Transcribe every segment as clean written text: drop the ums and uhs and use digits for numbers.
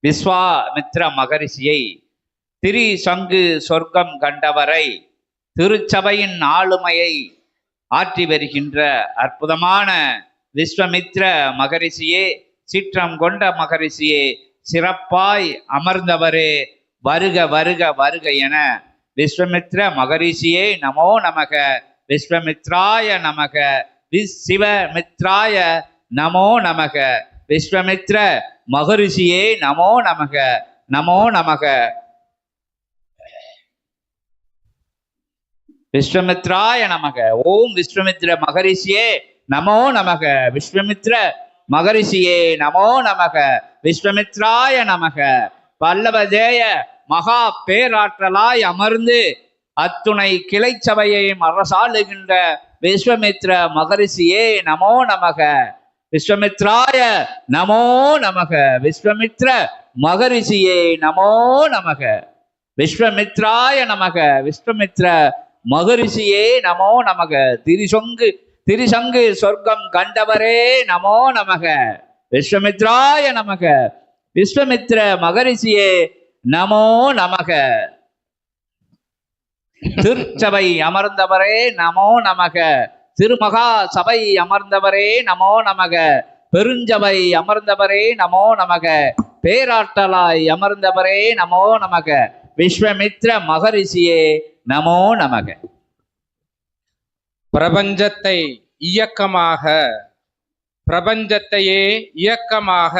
விஸ்வாமித்ர மகரிஷியை திரிசங்கு சொர்க்கம் கண்டவரை திருச்சபையின் ஆளுமையை ஆற்றி வருகின்ற அற்புதமான விஸ்வாமித்ர மகரிஷியே, சீற்றம் கொண்ட மகரிஷியே, சிறப்பாய் அமர்ந்தவரே, வருக வருக வருக என விஸ்வாமித்ர மகரிஷியே நமோ நமக, விஸ்வாமித்ராய நமக, சிவமித்ராய நமோ நமக, விஸ்வாமித்ர மகரிஷியே நமோ நமக, நமோ நமக. விஸ்வாமித்ராய நமக. ஓம் விஸ்வாமித்ர மகரிஷியே நமோ நமக, விஸ்வாமித்ர மகரிஷியே நமோ நமக, விஸ்வாமித்ராய நமக. பல்லவதேய மகா பேராற்றலாய் அமர்ந்து அத்துணை கிளை சபையையும் அரசாளுகின்ற விஸ்வாமித்ர மகரிஷியே நமோ நமக, விஸ்வாமித்ராய நமோ நமக, விஸ்வாமித்ர மகரிஷியே நமோ நமக, விஸ்வாமித்ராய நமக, விஸ்வாமித்ர மகரிஷியே நமோ நமக. திரிசங்கு சொர்க்கம் கண்டவரே நமோ நமக, விஸ்வாமித்ராய நமக, விஸ்வாமித்ர மகரிஷியே நமோ நமக. திருச்சபை அமர்ந்தவரே நமோ நமக, திருமகா சபை அமர்ந்தவரே நமோ நமக, பெருஞ்சபை அமர்ந்தவரே நமோ நமக, பேராற்றலாய் அமர்ந்தவரே நமோ நமக, விஸ்வாமித்ர மகரிஷியே நமோ நமக. பிரபஞ்சத்தை இயக்கமாக, பிரபஞ்சத்தையே இயக்கமாக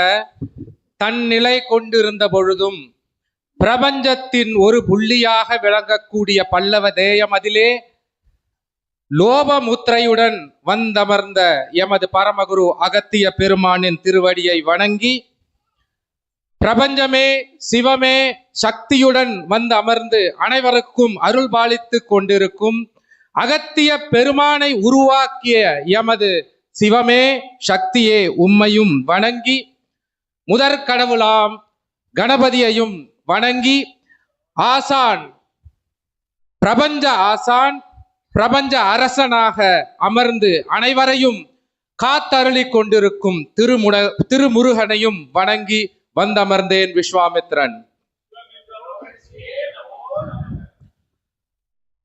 தன்னிலை கொண்டிருந்த பொழுதும் பிரபஞ்சத்தின் ஒரு புள்ளியாக விளங்கக்கூடிய பல்லவ தேயம் அதிலே லோபமுத்திரையுடன் வந்தமர்ந்த எமது பரமகுரு அகத்திய பெருமானின் திருவடியை வணங்கி, பிரபஞ்சமே சிவமே சக்தியுடன் வந்து அமர்ந்து அனைவருக்கும் அருள் பாலித்து கொண்டிருக்கும் அகத்திய பெருமானை உருவாக்கிய எமது சிவமே சக்தியே உம்மையும் வணங்கி, முதற் கடவுளாம் கணபதியையும் வணங்கி, ஆசான் பிரபஞ்ச ஆசான் பிரபஞ்ச அரசனாக அமர்ந்து அனைவரையும் காத்தருளி கொண்டிருக்கும் திருமுருகனையும் வணங்கி வந்தமர்ந்தேன். விஸ்வாமித்ரன்.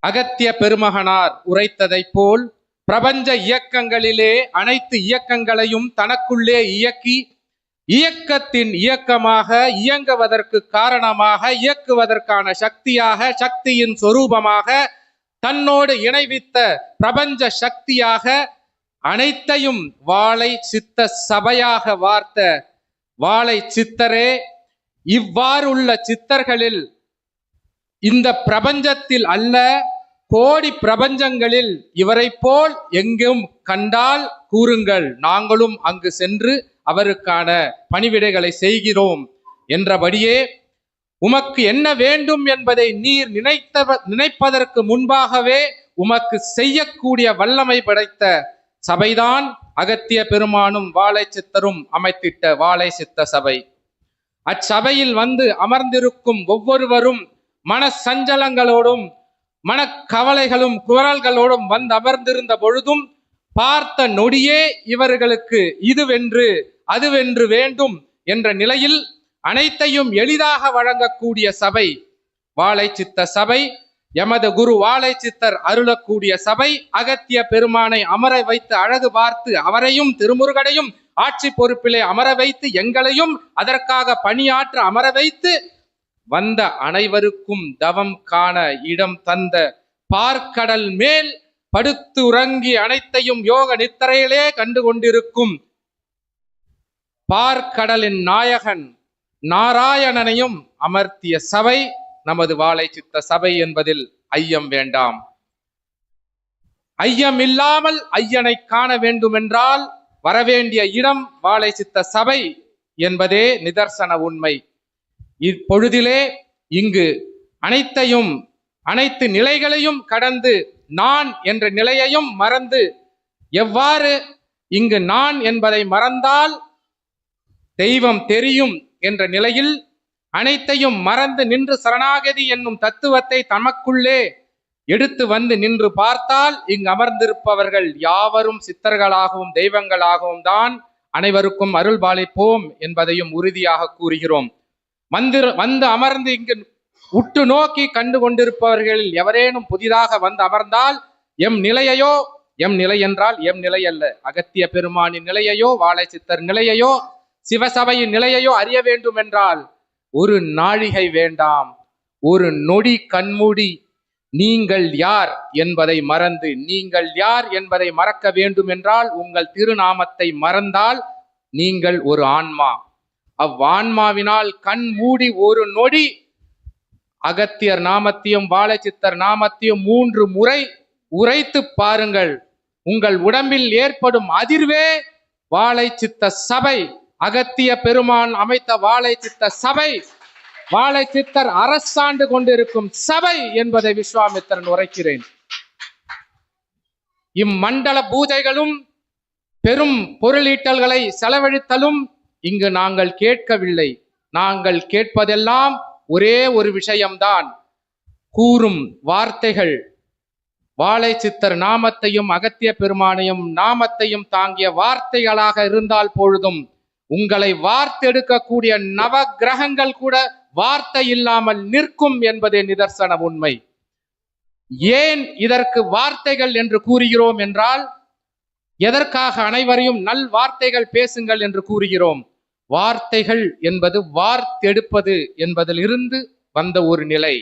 அகத்திய பெருமகனார் உரைத்ததை போல் பிரபஞ்ச இயக்கங்களிலே அனைத்து இயக்கங்களையும் தனக்குள்ளே இயக்கி, இயக்கத்தின் இயக்கமாக, இயங்குவதற்கு காரணமாக, இயக்குவதற்கான சக்தியாக, சக்தியின் சொரூபமாக, தன்னோடு இணைவித்த பிரபஞ்ச சக்தியாக, அனைத்தையும் வாளை சித்த சபையாக வார்த்த வாளை சித்தரே, இவ்வாறுள்ள சித்தர்களில் இந்த பிரபஞ்சத்தில் அல்ல, கோடி பிரபஞ்சங்களில் இவரை போல் எங்கும் கண்டால் கூறுங்கள், நாங்களும் அங்கு சென்று அவருக்கான பணிவிடைகளை செய்கிறோம் என்றபடியே, உமக்கு என்ன வேண்டும் என்பதை நீர் நினைப்பதற்கு முன்பாகவே உமக்கு செய்யக்கூடிய வல்லமை படைத்த சபைதான் அகத்திய பெருமானும் வாழை சித்தரும் அமைத்திட்ட வாழை சித்த சபை. அச்சபையில் வந்து அமர்ந்திருக்கும் ஒவ்வொருவரும் மன சஞ்சலங்களோடும் மனக்கவலைகளும் குரல்களோடும் வந்து அமர்ந்திருந்த பொழுதும் பார்த்த நொடியே இவர்களுக்கு இதுவென்று அதுவென்று வேண்டும் என்ற நிலையில் அனைத்தையும் எளிதாக வழங்கக்கூடிய சபை வாழை சித்த சபை. எமது குரு வாழை சித்தர் அருளக்கூடிய சபை. அகத்திய பெருமானை அமர வைத்து அழகு பார்த்து அவரையும் திருமுருகனையும் ஆட்சி பொறுப்பிலே அமர வைத்து எங்களையும் அதற்காக பணியாற்ற அமர வைத்து வந்த அனைவருக்கும் தவம் காண இடம் தந்த பார்க்கடல் மேல் படுத்து உறங்கி அனைத்தையும் யோக நித்திரையிலே கண்டு கொண்டிருக்கும் பார்க்கடலின் நாயகன் நாராயணனையும் அமர்த்திய சபை நமது வாழை சித்த சபை என்பதில் ஐயம் வேண்டாம். ஐயம் இல்லாமல் ஐயனை காண வேண்டுமென்றால் வரவேண்டிய இடம் வாழை சித்த சபை என்பதே நிதர்சன உண்மை. இப்பொழுதிலே இங்கு அனைத்து நிலைகளையும் கடந்து நான் என்ற நிலையையும் மறந்து, எவ்வாறு இங்கு நான் என்பதை மறந்தால் தெய்வம் தெரியும் என்ற நிலையில் அனைத்தையும் மறந்து நின்று சரணாகதி என்னும் தத்துவத்தை தமக்குள்ளே எடுத்து வந்து நின்று பார்த்தால் இங்கு அமர்ந்திருப்பவர்கள் யாவரும் சித்தர்களாகவும் தெய்வங்களாகவும் தான் அனைவருக்கும் அருள் பாலிப்போம் என்பதையும் உறுதியாக கூறுகிறோம். வந்து அமர்ந்து இங்கு உற்று நோக்கி கண்டு கொண்டிருப்பவர்களில் எவரேனும் புதிதாக வந்து அமர்ந்தால் எம் நிலையையோ, எம் நிலை என்றால் எம் நிலை அல்ல, அகத்திய பெருமானின் நிலையையோ, வாழை சித்தர் நிலையையோ, சிவசபையின் நிலையையோ அறிய வேண்டும் என்றால் ஒரு நாழிகை வேண்டாம், ஒரு நொடி கண்மூடி நீங்கள் யார் என்பதை மறந்து, நீங்கள் யார் என்பதை மறக்க வேண்டும் என்றால் உங்கள் திருநாமத்தை மறந்தால் நீங்கள் ஒரு ஆன்மா. அவ்வான்மாவினால் கண் மூடி ஒரு நொடி அகத்தியர் நாமத்தையும் வாழை சித்தர் நாமத்தையும் 3 முறை உரைத்து பாருங்கள். உங்கள் உடம்பில் ஏற்படும் அதிர்வே வாழை சித்த சபை, அகத்திய பெருமான் அமைத்த வாழை சித்த சபை, வாழை சித்தர் அரசாண்டு கொண்டிருக்கும் சபை என்பதை விஸ்வாமித்திரன் உரைக்கிறேன். இம்மண்டல பூஜைகளும் பெரும் பொருளீட்டல்களை செலவழித்தலும் இங்கு நாங்கள் கேட்கவில்லை. நாங்கள் கேட்பதெல்லாம் ஒரே ஒரு விஷயம்தான், கூறும் வார்த்தைகள். வாழை சித்தர் நாமத்தையும் அகத்திய பெருமானையும் நாமத்தையும் தாங்கிய வார்த்தைகளாக இருந்தால் பொழுதும் உங்களை வார்த்தெடுக்கக்கூடிய நவ கிரகங்கள் கூட வார்த்தை இல்லாமல் நிற்கும் என்பதே நிதர்சன உண்மை. ஏன் இதற்கு வார்த்தைகள் என்று கூறுகிறோம் என்றால், எதற்காக அனைவரையும் நல் வார்த்தைகள் பேசுங்கள் என்று கூறுகிறோம்? வார்த்தைகள் என்பது வார்த்தெடுப்பது என்பதில் இருந்து வந்த ஒரு நிலை.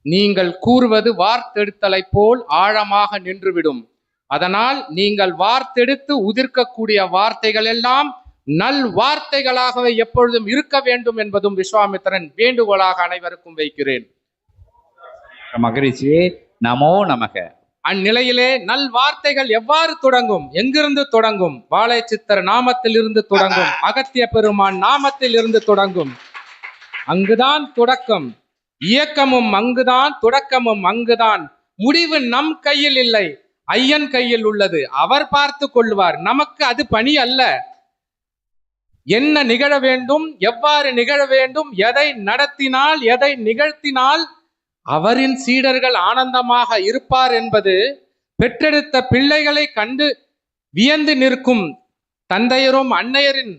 நீங்கள் கூறுவது வார்த்தெடுத்தலை போல் ஆழமாக நின்றுவிடும். அதனால் நீங்கள் வார்த்தெடுத்து உதிர்க்கக்கூடிய வார்த்தைகள் எல்லாம் நல் வார்த்தைகளாகவே எப்பொழுதும் இருக்க வேண்டும் என்பதும் விஸ்வாமித்திரன் வேண்டுகோளாக அனைவருக்கும் வைக்கிறேன். மகரிஷியே நமோ நமக. அந்நிலையிலே நல் வார்த்தைகள் எவ்வாறு தொடங்கும்? எங்கிருந்து தொடங்கும்? வாழை சித்தர் நாமத்தில் இருந்து தொடங்கும், அகத்திய பெருமான் நாமத்தில் இருந்து தொடங்கும். அங்குதான் தொடக்கம். இயக்கமும் அங்குதான், தொடக்கமும் அங்குதான். முடிவு நம் கையில் இல்லை, ஐயன் கையில் உள்ளது. அவர் பார்த்து கொள்வார். நமக்கு அது பணி அல்ல. என்ன நிகழ வேண்டும், எவ்வாறு நிகழ வேண்டும், எதை நடத்தினால், எதை நிகழ்த்தினால் அவரின் சீடர்கள் ஆனந்தமாக இருப்பார் என்பது பெற்றெடுத்த பிள்ளைகளை கண்டு வியந்து நிற்கும் தந்தையரும் அன்னையரின்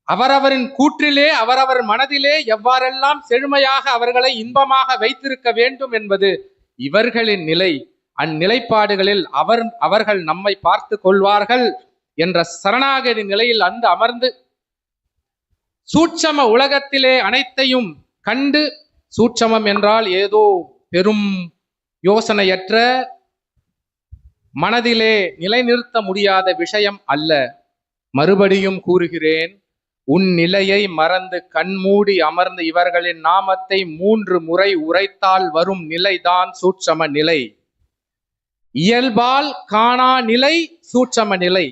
அவரவரின் கூற்றிலே, அவரவர் மனதிலே எவ்வாறெல்லாம் செழுமையாக அவர்களை இன்பமாக வைத்திருக்க வேண்டும் என்பது இவர்களின் நிலை. அந்நிலைப்பாடுகளில் அவர்கள் நம்மை பார்த்து கொள்வார்கள் என்ற சரணாகதி நிலையில் அமர்ந்து சூட்சம உலகத்திலே அனைத்தையும் கண்டு, சூட்சமம் என்றால் ஏதோ பெரும் யோசனையற்ற மனதிலே நிலைநிறுத்த முடியாத விஷயம் அல்ல. மறுபடியும் கூறுகிறேன், உன் நிலையை மறந்து கண்மூடி அமர்ந்து இவர்களின் நாமத்தை 3 முறை உரைத்தால் வரும் நிலைதான் சூட்சம நிலை. இயல்பால் காணா நிலை சூட்சம நிலை.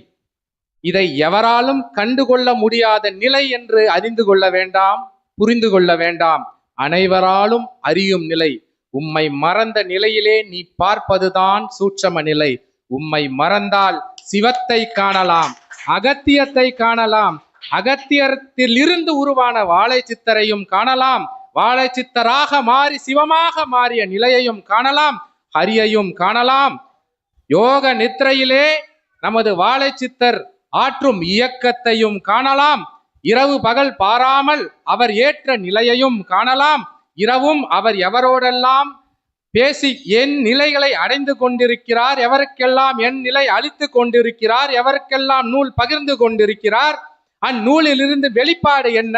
இதை எவராலும் கண்டுகொள்ள முடியாத நிலை என்று அறிந்து கொள்ள வேண்டாம், புரிந்து கொள்ள வேண்டாம். அனைவராலும் அறியும் நிலை. உம்மை மறந்த நிலையிலே நீ பார்ப்பதுதான் சூட்சம நிலை. உம்மை மறந்தால் சிவத்தை காணலாம், அகத்தியத்தை காணலாம், அகத்தியத்தில் இருந்து உருவான வாழை சித்தரையும் காணலாம், வாழை சித்தராக மாறி சிவமாக மாறிய நிலையையும் காணலாம், ஹரியையும் காணலாம். யோக நித்திரையிலே நமது வாழை சித்தர் ஆற்றும் இயக்கத்தையும் காணலாம். இரவு பகல் பாராமல் அவர் ஏற்ற நிலையையும் காணலாம். இரவும் அவர் எவரோடெல்லாம் பேசி என் நிலைகளை அடைந்து கொண்டிருக்கிறார், எவருக்கெல்லாம் என் நிலை அளித்து கொண்டிருக்கிறார், எவருக்கெல்லாம் நூல் பகிர்ந்து கொண்டிருக்கிறார், அந்நூலிலிருந்து வெளிப்பாடு என்ன,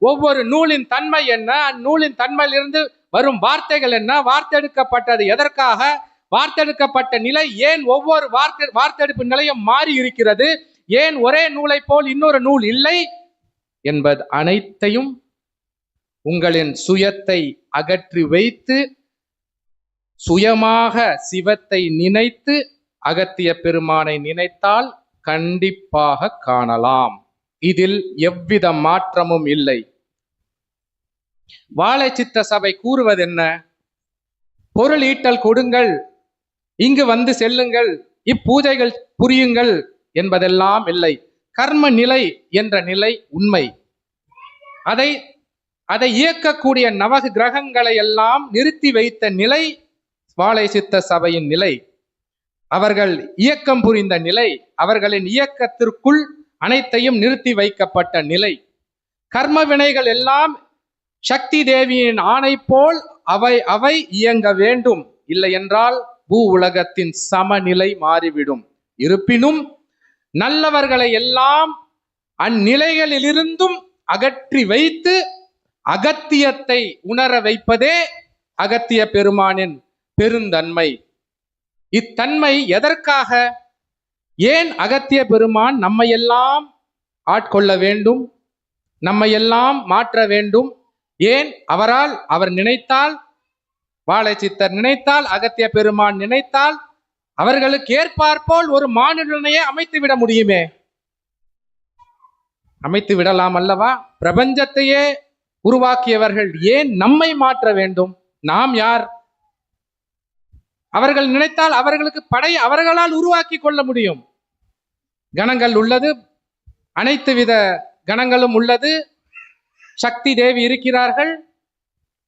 ஒவ்வொரு நூலின் தன்மை என்ன, அந்நூலின் தன்மையிலிருந்து வரும் வார்த்தைகள் என்ன, வார்த்தெடுக்கப்பட்டது எதற்காக, வார்த்தெடுக்கப்பட்ட நிலை ஏன் ஒவ்வொரு வார்த்தெடுப்பு நிலையும் மாறி இருக்கிறது, ஏன் ஒரே நூலை போல் இன்னொரு நூல் இல்லை என்பது அனைத்தையும் உங்களின் சுயத்தை அகற்றி வைத்து சுயமாக சிவத்தை நினைத்து அகத்திய பெருமானை நினைத்தால் கண்டிப்பாக காணலாம். இதில் எவ்வித மாற்றமும் இல்லை. வாழை சித்த சபை கூறுவதென்ன? பொருள் ஈட்டல் கொடுங்கள், இங்கு வந்து செல்லுங்கள், இப்பூஜைகள் புரியுங்கள் என்பதெல்லாம் இல்லை. கர்ம நிலை என்ற நிலை உண்மை. அதை இயக்கக்கூடிய நவ கிரகங்களை எல்லாம் நிறுத்தி வைத்த நிலை வாழை சித்த சபையின் நிலை. அவர்கள் இயக்கம் புரிந்த நிலை, அவர்களின் இயக்கத்திற்குள் அனைத்தையும் நிறுத்தி வைக்கப்பட்ட நிலை. கர்ம வினைகள் எல்லாம் சக்தி தேவியின் ஆணை போல் அவை அவை இயங்க வேண்டும். இல்லை என்றால் பூ உலகத்தின் சமநிலை மாறிவிடும். இருப்பினும் நல்லவர்களை எல்லாம் அந்நிலைகளிலிருந்தும் அகற்றி வைத்து அகத்தியத்தை உணர வைப்பதே அகத்திய பெருமானின் பெருந்தன்மை. இத்தன்மை எதற்காக? ஏன் அகத்திய பெருமான் நம்மையெல்லாம் ஆட்கொள்ள வேண்டும், நம்மையெல்லாம் மாற்ற வேண்டும்? ஏன் அவர் நினைத்தால், வாழைச்சித்தர் நினைத்தால், அகத்திய பெருமான் நினைத்தால் அவர்களுக்கு ஏற்பாற்போல் ஒரு மானிடனையே அமைத்து விட முடியுமே. அமைத்து விடலாம் அல்லவா? பிரபஞ்சத்தையே உருவாக்கியவர்கள் ஏன் நம்மை மாற்ற வேண்டும்? நாம் யார்? அவர்கள் நினைத்தால் அவர்களுக்கு படை அவர்களால் உருவாக்கி கொள்ள முடியும். கணங்கள் உள்ளது, அனைத்து வித கணங்களும் உள்ளது. சக்தி தேவி இருக்கிறார்கள்,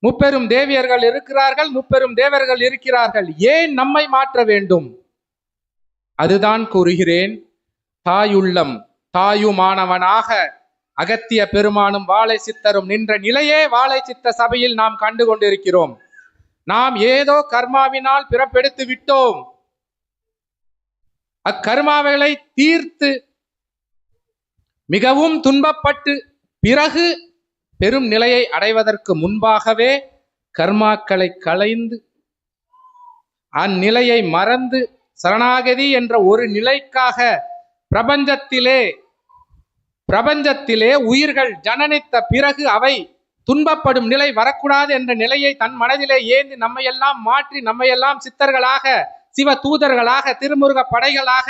முப்பெரும் தேவியர்கள் இருக்கிறார்கள், முப்பெரும் தேவர்கள் இருக்கிறார்கள். ஏன் நம்மை மாற்ற வேண்டும்? அதுதான் கூறுகிறேன். தாயுள்ளம் தாயுமானவனாக அகத்திய பெருமானும் வாழை சித்தரும் நின்ற நிலையே வாழை சித்த சபையில் நாம் கண்டு கொண்டிருக்கிறோம். நாம் ஏதோ கர்மாவினால் பிறப்பெடுத்து விட்டோம். அக்கர்மாவைகளை தீர்த்து மிகவும் துன்பப்பட்டு பிறகு பெரும் நிலையை அடைவதற்கு முன்பாகவே கர்மாக்களை களைந்து அந்நிலையை மறந்து சரணாகதி என்ற ஒரு நிலைக்காக பிரபஞ்சத்திலே உயிர்கள் ஜனனித்த பிறகு அவை துன்பப்படும் நிலை வரக்கூடாது என்ற நிலையை தன் மனதிலே ஏந்தி நம்மையெல்லாம் மாற்றி நம்மையெல்லாம் சித்தர்களாக, சிவ தூதர்களாக, திருமுருக படைகளாக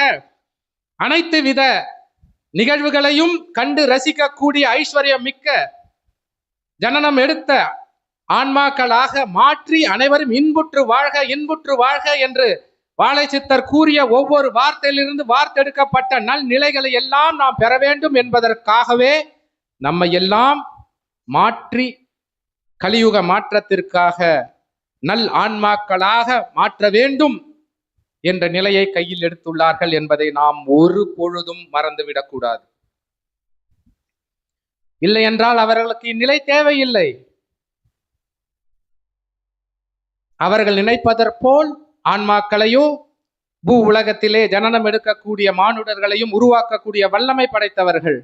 அனைத்து வித நிகழ்வுகளையும் கண்டு ரசிக்கக்கூடிய ஐஸ்வர்யம் மிக்க ஜனனம் எடுத்த ஆன்மாக்களாக மாற்றி அனைவரும் இன்புற்று வாழ்க இன்புற்று வாழ்க என்று வாழை சித்தர் கூறிய ஒவ்வொரு வார்த்தையிலிருந்து வார்த்தெடுக்கப்பட்ட நல் நிலைகளை எல்லாம் நாம் பெற வேண்டும் என்பதற்காகவே நம்மை எல்லாம் மாற்றி கலியுக மாற்றத்திற்காக நல் ஆன்மாக்களாக மாற்ற வேண்டும் என்ற நிலையை கையில் எடுத்துள்ளார்கள் என்பதை நாம் ஒரு பொழுதும் மறந்துவிடக்கூடாது. இல்லை என்றால் அவர்களுக்கு இந்நிலை தேவையில்லை. அவர்கள் நினைப்பதற்போல் ஆன்மாக்களையோ பூ உலகத்திலே ஜனனம் எடுக்கக்கூடிய மானுடர்களையும் உருவாக்கக்கூடிய வல்லமை படைத்தவர்கள்.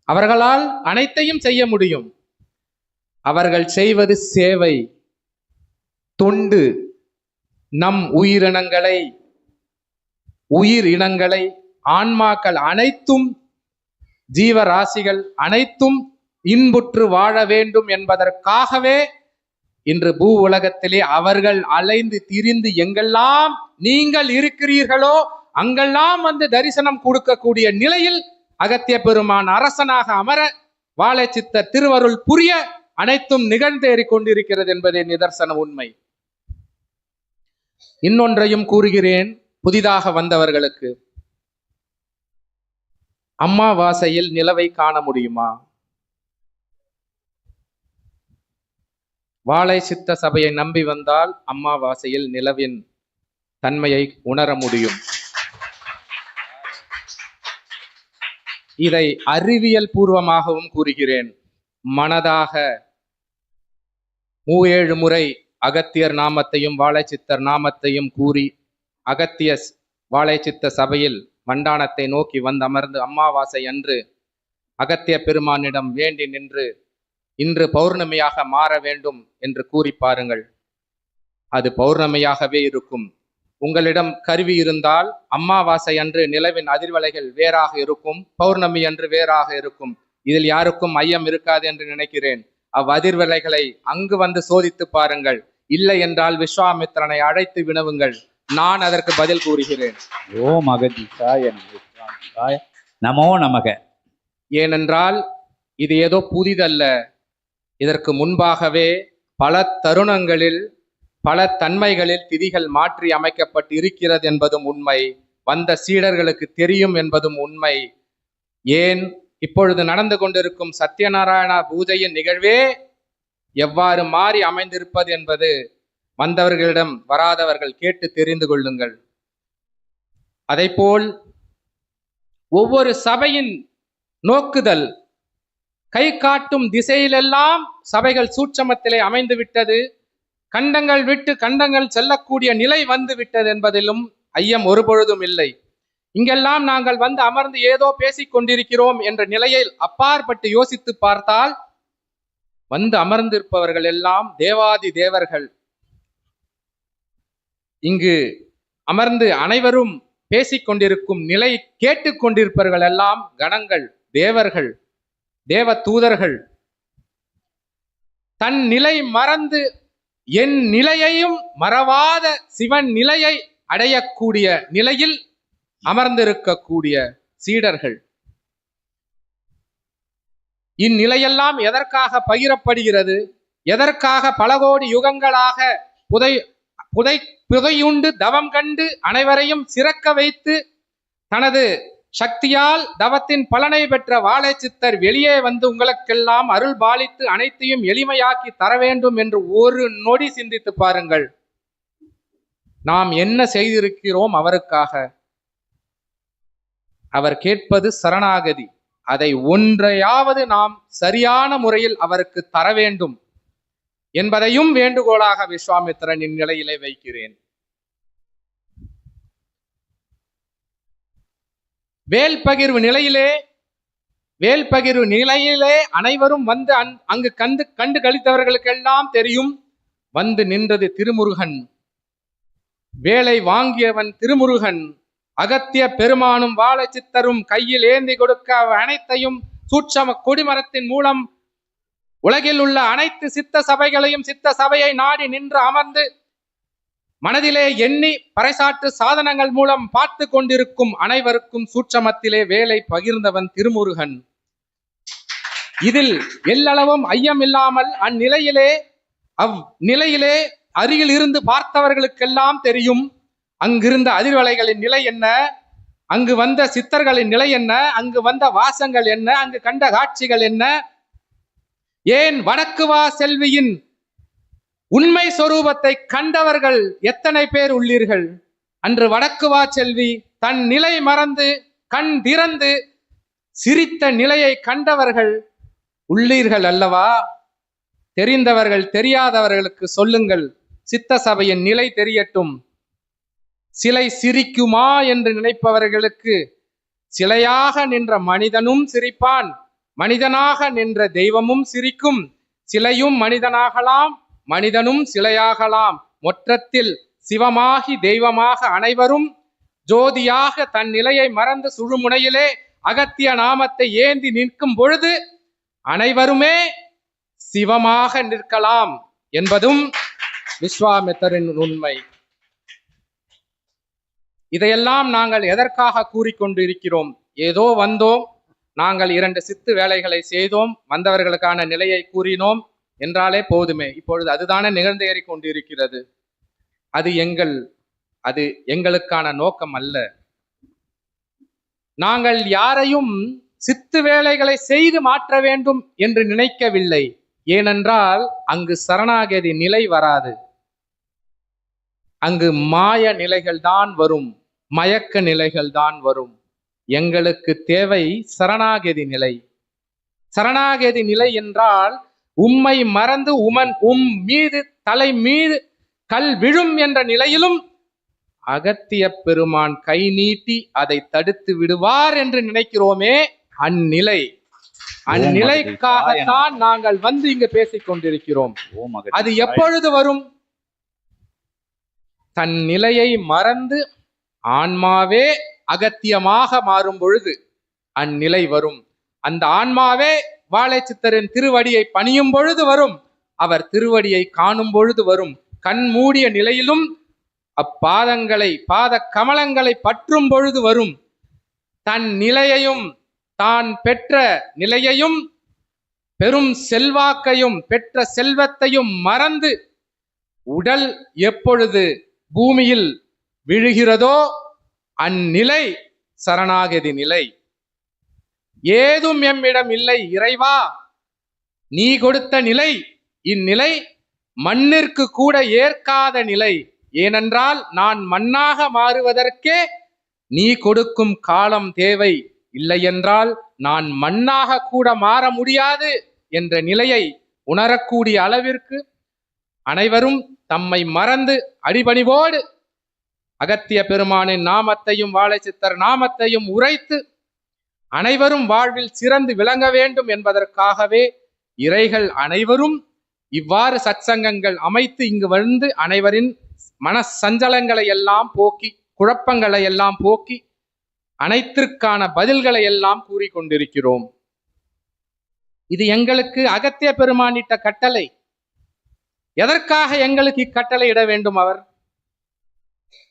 அவர்களால் அனைத்தையும் செய்ய முடியும். அவர்கள் செய்வது சேவை, தொண்டு. நம் உயிரினங்களை ஆன்மாக்கள் அனைத்தும், ஜீவராசிகள் அனைத்தும் இன்புற்று வாழ வேண்டும் என்பதற்காகவே இன்று பூ உலகத்திலே அவர்கள் அலைந்து திரிந்து எங்கெல்லாம் நீங்கள் இருக்கிறீர்களோ அங்கெல்லாம் வந்து தரிசனம் கொடுக்கக்கூடிய நிலையில் அகத்திய பெருமான் அரசனாக அமர வாழை சித்த திருவருள் புரிய அனைத்தும் நிகழ்ந்தேறிக் கொண்டிருக்கிறது என்பதே நிதர்சன உண்மை. இன்னொன்றையும் கூறுகிறேன் புதிதாக வந்தவர்களுக்கு. அமாவாசையில் நிலவை காண முடியுமா? வாழை சித்த சபையை நம்பி வந்தால் அமாவாசையில் நிலவின் தன்மையை உணர முடியும். இதை அறிவியல் பூர்வமாகவும் கூறுகிறேன். மனதாக 37 முறை அகத்தியர் நாமத்தையும் வாழை சித்தர் நாமத்தையும் கூறி அகத்திய வாழை சித்த சபையில் மண்டானத்தை நோக்கி வந்து அமர்ந்து அமாவாசை அன்று அகத்திய பெருமானிடம் வேண்டி நின்று இன்று பௌர்ணமியாக மாற வேண்டும் என்று கூறி பாருங்கள். அது பௌர்ணமியாகவே இருக்கும். உங்களிடம் கருவி இருந்தால் அமாவாசை அன்று நிலவின் அதிர்வலைகள் வேறாக இருக்கும், பௌர்ணமி அன்று வேறாக இருக்கும். இதில் யாருக்கும் ஐயம் இருக்காது என்று நினைக்கிறேன். அதிர்வலைகளை அங்கு வந்து சோதித்து பாருங்கள். இல்லை என்றால் விஸ்வாமித்திரனை அழைத்து வினவுங்கள். நான் அதற்கு பதில் கூறுகிறேன். ஓம் அகதீசாய நமோ நமக. ஏனென்றால் இது ஏதோ புதிதல்ல. இதற்கு முன்பாகவே பல தருணங்களில் பல தன்மைகளில் திதிகள் மாற்றி அமைக்கப்பட்டு இருக்கிறது என்பதும் உண்மை. வந்த சீடர்களுக்கு தெரியும் என்பதும் உண்மை. ஏன் இப்பொழுது நடந்து கொண்டிருக்கும் சத்யநாராயண பூஜையின் நிகழ்வே எவ்வாறு மாறி அமைந்திருப்பது என்பது வந்தவர்களிடம் வராதவர்கள் கேட்டு தெரிந்து கொள்ளுங்கள். அதைப்போல் ஒவ்வொரு சபையின் நோக்குதல் கை காட்டும் திசையிலெல்லாம் சபைகள் சூட்சமத்திலே அமைந்து விட்டது. கண்டங்கள் விட்டு கண்டங்கள் செல்லக்கூடிய நிலை வந்து விட்டது என்பதிலும் ஐயம் ஒருபொழுதும் இல்லை. இங்கெல்லாம் நாங்கள் வந்து அமர்ந்து ஏதோ பேசிக் கொண்டிருக்கிறோம் என்ற நிலையில் அப்பாற்பட்டு யோசித்து பார்த்தால் வந்து அமர்ந்திருப்பவர்கள் எல்லாம் தேவாதி தேவர்கள். இங்கு அமர்ந்து அனைவரும் பேசிக் கொண்டிருக்கும் நிலை கேட்டுக் கொண்டிருப்பவர்கள் எல்லாம் கணங்கள், தேவர்கள், தேவ தூதர்கள். தன் நிலை மறந்து என் நிலையையும் மறவாத சிவன் நிலையை அடையக்கூடிய நிலையில் அமர்ந்திருக்கக்கூடிய சீடர்கள். இந்நிலையெல்லாம் எதற்காக பகிரப்படுகிறது? எதற்காக பல கோடி யுகங்களாக புதையுண்டு தவம் கண்டு அனைவரையும் சிறக்க வைத்து தனது சக்தியால் தவத்தின் பலனை பெற்ற வாழைச்சித்தர் வெளியே வந்து உங்களுக்கெல்லாம் அருள் பாலித்து அனைத்தையும் எளிமையாக்கி தர வேண்டும் என்று ஒரு நொடி சிந்தித்து பாருங்கள். நாம் என்ன செய்திருக்கிறோம் அவருக்காக? அவர் கேட்பது சரணாகதி. அதை ஒன்றையாவது நாம் சரியான முறையில் அவருக்கு தர வேண்டும் என்பதையும் வேண்டுகோளாக விஸ்வாமித்திரனின் நிலையிலே வைக்கிறேன். வேல்பகிர்வு நிலையிலே அனைவரும் வந்து அங்கு கண்டு கழித்தவர்களுக்கெல்லாம் தெரியும். வந்து நின்றது திருமுருகன். வேலை வாங்கியவன் திருமுருகன். அகத்திய பெருமானும் வாழைச்சித்தரும் கையில் ஏந்தி கொடுக்க அனைத்தையும் சூட்சம கொடிமரத்தின் மூலம் உலகில் உள்ள அனைத்து சித்த சபைகளையும் சித்த சபையை நாடி நின்று அமர்ந்து மனதிலே எண்ணி பறைசாற்று சாதனங்கள் மூலம் பார்த்து கொண்டிருக்கும் அனைவருக்கும் சூட்சமத்திலே வேலை பகிர்ந்தவன் திருமுருகன். இதில் எல்லளவும் ஐயம் இல்லாமல் அந்நிலையிலே அருகில் இருந்து பார்த்தவர்களுக்கெல்லாம் தெரியும் அங்கிருந்த அதிர்வலைகளின் நிலை என்ன, அங்கு வந்த சித்தர்களின் நிலை என்ன, அங்கு வந்த வாசங்கள் என்ன, அங்கு கண்ட காட்சிகள் என்ன. ஏன் வடக்கு வா செல்வியின் உண்மை சொரூபத்தை கண்டவர்கள் எத்தனை பேர் உள்ளீர்கள்? அன்று வடக்கு வா செல்வி தன் நிலை மறந்து கண் திறந்து சிரித்த நிலையை கண்டவர்கள் உள்ளீர்கள் அல்லவா? தெரிந்தவர்கள் தெரியாதவர்களுக்கு சொல்லுங்கள். சித்த சபையின் நிலை தெரியட்டும். சிலை சிரிக்குமா என்று நினைப்பவர்களுக்கு சிலையாக நின்ற மனிதனும் சிரிப்பான், மனிதனாக நின்ற தெய்வமும் சிரிக்கும். சிலையும் மனிதனாகலாம், மனிதனும் சிலையாகலாம். மொற்றத்தில் சிவமாகி தெய்வமாக அனைவரும் ஜோதியாக தன் நிலையை மறந்து சுழுமுனையிலே அகத்திய நாமத்தை ஏந்தி நிற்கும் பொழுது அனைவருமே சிவமாக நிற்கலாம் என்பதும் விஸ்வாமித்திரரின் உண்மை. இதையெல்லாம் நாங்கள் எதற்காக கூறிக்கொண்டு இருக்கிறோம்? ஏதோ வந்தோம், நாங்கள் 2 சித்து வேலைகளை செய்தோம், வந்தவர்களுக்கான நிலையை கூறினோம் என்றாலே போதுமே. இப்பொழுது அதுதானே நிகழ்ந்தேறி கொண்டிருக்கிறது. அது எங்களுக்கான நோக்கம் அல்ல. நாங்கள் யாரையும் சித்து வேலைகளை செய்து மாற்ற வேண்டும் என்று நினைக்கவில்லை. ஏனென்றால் அங்கு சரணாகதி நிலை வராது. அங்கு மாய நிலைகள் தான் வரும், மயக்க நிலைகள் தான் வரும். எங்களுக்கு தேவை சரணாகதி நிலை. சரணாகதி நிலை என்றால் உம்மை மறந்து மீது தலை மீது கல் விழும் என்ற நிலையிலும் அகத்திய பெருமான் கை நீட்டி அதை தடுத்து விடுவார் என்று நினைக்கிறோமே, அந்நிலைக்காகத்தான் நாங்கள் வந்து இங்கு பேசிக் கொண்டிருக்கிறோம். அது எப்பொழுது வரும்? தன் நிலையை மறந்து ஆன்மாவே அகத்தியமாக மாறும் பொழுது அந்நிலை வரும். அந்த ஆன்மாவே வாழைச்சித்தரின் திருவடியை பணியும் பொழுது வரும். அவர் திருவடியை காணும் பொழுது வரும். கண் மூடிய நிலையிலும் பாத கமலங்களை பற்றும் பொழுது வரும். தன் நிலையையும் தான் பெற்ற நிலையையும் பெரும் செல்வாக்கையும் பெற்ற செல்வத்தையும் மறந்து உடல் எப்பொழுது பூமியில் விழுகிறதோ அந்நிலை சரணாகதி நிலை. ஏதும் எம்மிடம் இல்லை இறைவா, நீ கொடுத்த நிலை. இந்நிலை மண்ணிற்கு கூட ஏற்காத நிலை. ஏனென்றால் நான் மண்ணாக மாறுவதற்கே நீ கொடுக்கும் காலம் தேவை. இல்லை என்றால் நான் மண்ணாக கூட மாற முடியாது என்ற நிலையை உணரக்கூடிய அளவிற்கு அனைவரும் தம்மை மறந்து அடிபணிவோடு அகத்திய பெருமானின் நாமத்தையும் வாழைச்சித்தர் நாமத்தையும் உரைத்து அனைவரும் வாழ்வில் சிறந்து விளங்க வேண்டும் என்பதற்காகவே இறைகள் அனைவரும் இவ்வாறு சத்சங்கங்கள் அமைத்து இங்கு வந்து அனைவரின் மன சஞ்சலங்களை எல்லாம் போக்கி, குழப்பங்களை எல்லாம் போக்கி, அனைத்திற்கான பதில்களை எல்லாம் கூறிக்கொண்டிருக்கிறோம். இது எங்களுக்கு அகத்திய பெருமானிட்ட கட்டளை. எதற்காக எங்களுக்கு இக்கட்டளை இட வேண்டும் அவர்?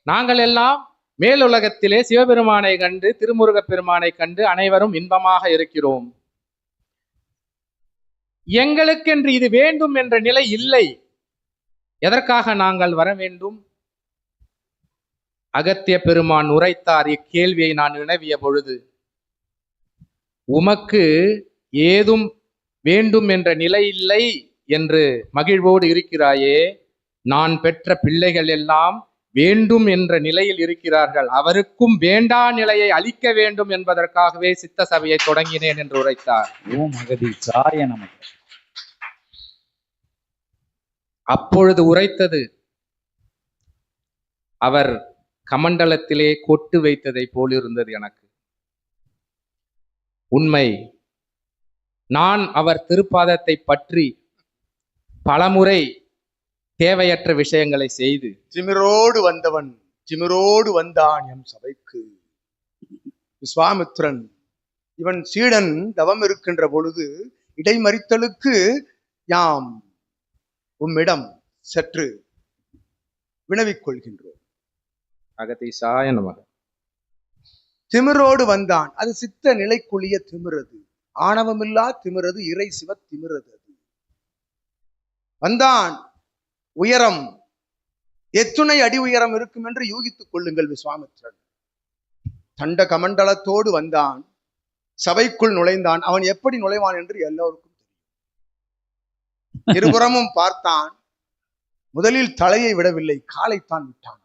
நாங்கள் எல்லாம் மேலுலகத்திலே சிவபெருமானை கண்டு, திருமுருகப் பெருமானை கண்டு அனைவரும் இன்பமாக இருக்கிறோம். எங்களுக்கென்று இது வேண்டும் என்ற நிலை இல்லை. எதற்காக நாங்கள் வர வேண்டும்? அகத்திய பெருமான் உரைத்தார் இக்கேள்வியை நான் வினவிய பொழுது, உமக்கு ஏதும் வேண்டும் என்ற நிலை இல்லை என்று மகிழ்வோடு இருக்கிறாயே, நான் பெற்ற பிள்ளைகள் எல்லாம் வேண்டும் என்ற நிலையில் இருக்கிறார்கள், அவருக்கும் வேண்டா நிலையை அளிக்க வேண்டும் என்பதற்காகவே சித்த சபையை தொடங்கினேன் என்று உரைத்தார். ஓம் அகதீசாய நமக. அப்பொழுது உரைத்தது அவர் கமண்டலத்திலே கொட்டு வைத்ததை போல் இருந்தது எனக்கு. உண்மை, நான் அவர் திருப்பாதத்தை பற்றி பலமுறை தேவையற்ற விஷயங்களை செய்து திமிரோடு வந்தவன் திமிரோடு வந்தான் எம் சபைக்கு. விஸ்வாமித்ரன் இவன் சீடன் தவம் இருக்கின்ற பொழுது இடைமறித்தலுக்கு யாம் உம்மிடம் சற்று வினவிக் கொள்கின்றோம். அகதீசாய நமக. திமிரோடு வந்தான், அது சித்த நிலைக்குழிய திமிரது, ஆணவமில்லா திமிரது, இறை சிவ திமிரது. அது வந்தான். உயரம் எத்துணை அடி உயரம் இருக்கும் என்று யூகித்துக் கொள்ளுங்கள். விஸ்வாமித்ரன் தண்ட கமண்டலத்தோடு வந்தான், சபைக்குள் நுழைந்தான். அவன் எப்படி நுழைவான் என்று எல்லோருக்கும் தெரியும். இருபுறமும் பார்த்தான். முதலில் தலையை விடவில்லை, காலைத்தான் விட்டான்.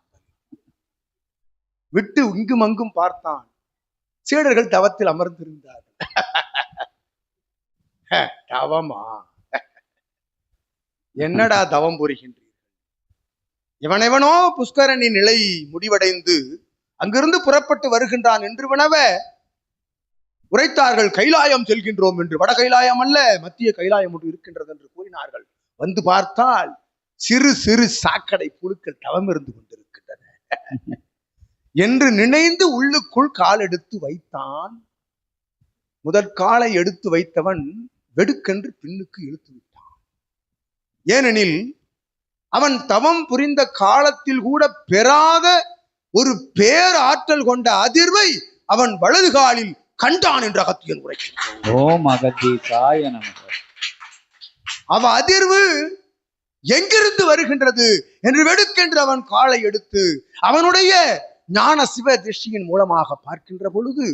விட்டு இங்கும் அங்கும் பார்த்தான். சீடர்கள் தவத்தில் அமர்ந்திருந்தார்கள். தவமா? என்னடா தவம் புரிகின்றீர்கள்? இவனெவனோ புஷ்கரணி நிலை முடிவடைந்து அங்கிருந்து புறப்பட்டு வருகின்றான் என்று வினவ உரைத்தார்கள். கைலாயம் செல்கின்றோம் என்று. வட கைலாயம் அல்ல, மத்திய கைலாயம் ஒன்று இருக்கின்றது என்று கூறினார்கள். வந்து பார்த்தால் சிறு சிறு சாக்கடை புழுக்கள் தவம் இருந்து கொண்டிருக்கின்றன என்று நினைந்து உள்ளுக்குள் கால் எடுத்து வைத்தான். முதற்காலை எடுத்து வைத்தவன் வெடுக்கென்று பின்னுக்கு இழுத்து விட்டான். ஏனெனில் அவன் தவம் புரிந்த காலத்தில் கூட பெறாத ஒரு பேராற்றல் கொண்ட அதிர்வை அவன் வலது காலில் கண்டான் என்று அகத்தியன் உரைக்கிறான். ஓம் அகதீசாய நமக. அவ அதிர்வு எங்கிருந்து வருகின்றது என்று வெடுக்கென்று அவன் காலை எடுத்து அவனுடைய ஞான சிவ திருஷ்டியின் மூலமாக பார்க்கின்ற பொழுது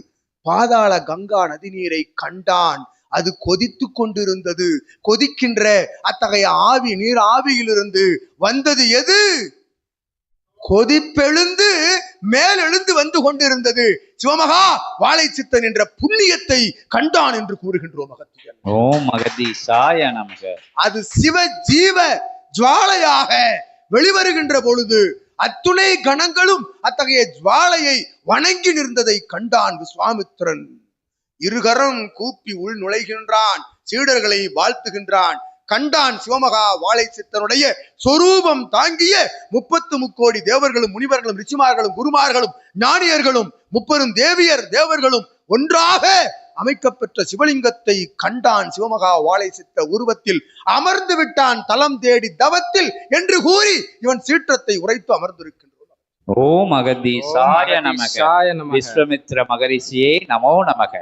பாதாள கங்கா நதிநீரை கண்டான். அது கொதித்து கொண்டிருந்தது. கொதிக்கின்ற அத்தகைய ஆவி, நீர் ஆவியிலிருந்து வந்தது எது? கொதிப்பெழுந்து மேல் எழுந்து வந்து கொண்டிருந்தது. சிவமகா வாழைச்சித்தன் என்ற புண்ணியத்தை கண்டான் என்று கூறுகின்றோம் அகத்தியன். ஓம் அகதீசாய நமக. அது சிவ ஜீவ ஜுவாலையாக வெளிவருகின்ற பொழுது அத்துணை கணங்களும் அத்தகைய ஜுவாலையை வணங்கி நின்றதை கண்டான் விஸ்வாமித்ரன். இருகரம் கூப்பி உள் நுழைகின்றான், சீடர்களை வாழ்த்துகின்றான். கண்டான் சிவமகா வாழைச்சித்தனுடைய சொரூபம் தாங்கிய 33 தேவர்களும் முனிவர்களும் ரிஷிமார்களும் குருமார்களும் ஞானியர்களும் 30 தேவியர் தேவர்களும் ஒன்றாக அமைக்கப்பெற்ற சிவலிங்கத்தை கண்டான். சிவமகா வாழைச்சித்த உருவத்தில் அமர்ந்து விட்டான், தலம் தேடி தவத்தில் என்று கூறி இவன் சீற்றத்தை உரைத்து அமர்ந்திருக்கின்றோம். ஓம் அகதீசாய நமக. விஸ்வாமித்ர மகரிஷியே நமோ நமக.